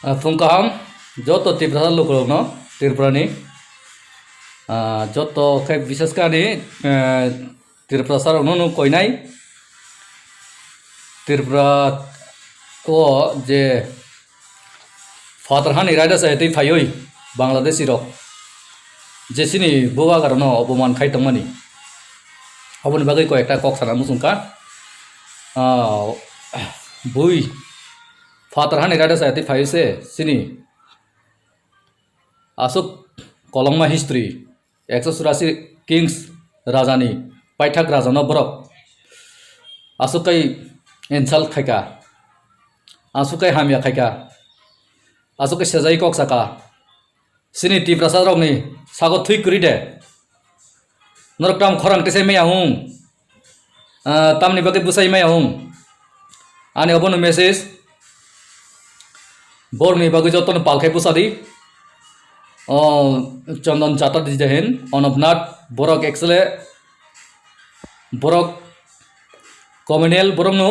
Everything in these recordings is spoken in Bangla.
Fungkaham joto Tripura lokolog no Tripurani joto kai বিশেষ kani Tripura sar ono koinai Tripura ko je father han iraida sa etei phaioi Bangladesh rok jesini boga karono অপমান খাইতংমানি হবনি বাগৈ কয়েকটা কক সানা মুসুংকা bui father han iraida sa etei phaise sini asuk kolongma history 184 kings rajani paithak rajano borok asukai ensal khaika asukai hamya khaika asukai sejai kok saka sini Tripura rok ni sago thui kuri de noroktam khorang tese me ahung tamni bage busai me ahung ani obonu message borni bage joton palkhai pusadi চন্দন চাটার্জি জেহেন অনবনাথ বরক এক্সেলে বরক কমিউনিয়াল বরংনো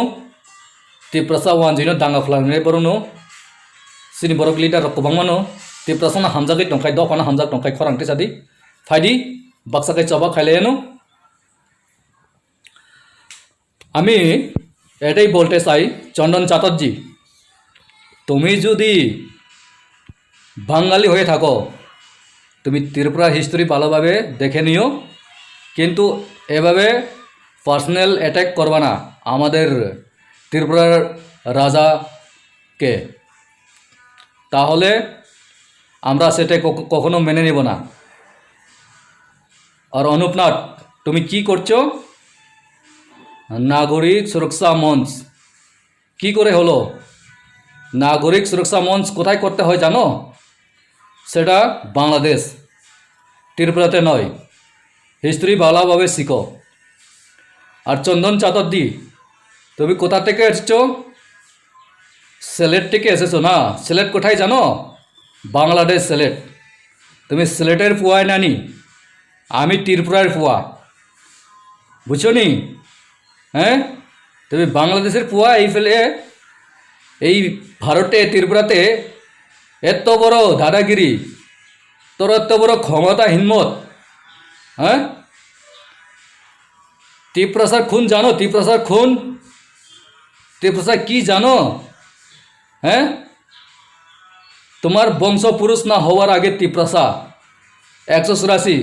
Tripura ওয়ান জিনো দাঙ্গা ফ্লাংনে বরংনো সিনি বরক লিডার রকবাংমানো Tripura না হামজাগৈ টংখাই দখানা হামজাগ টংখাই খরাংতে সাদি ফাইদি বাক্সাকাই চবা খাইলেনো আমি এটাই বলতে চাই চন্দন চাটার্জি তুমি যদি বাঙালি হয়ে থাকো তুমি Tripura হিস্ট্রি ভালোভাবে দেখে নিও কিন্তু এভাবে পার্সোনাল অ্যাটাক করবা না আমাদের Tripura রাজাকে তাহলে আমরা সেটা কখনো মেনে নেব না আর অনুপনাথ তুমি কি করছো নাগরিক সুরক্ষা মঞ্চ কি করে হলো নাগরিক সুরক্ষা মঞ্চ কোথায় করতে হয় জানো সেটা বাংলাদেশ Tripuraতে নয় হিস্ট্রি ভালোভাবে শিখো আর চন্দন চাটার্জি তুমি কোথা থেকে এসেছো সিলেট থেকে এসেছো না সিলেট কোথায় জানো বাংলাদেশ সিলেট তুমি সিলেটের ফুয়াই নানি আমি Tripuraর ফুয়া বুঝছো নি হ্যাঁ তুমি বাংলাদেশের ফুয়া এই ফেলে এই ভারতে Tripuraতে এত বড় দাদাগিরি তোর এত বড় ক্ষমতা হিম্মত হ্যাঁ Tripura খুন জানো Tripura খুন Tripura কি জানো হ্যাঁ তোমার বংশ পুরুষ না হওয়ার আগে Tripura 184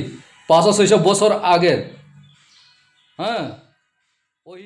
500-600 বছর আগে হ্যাঁ ওই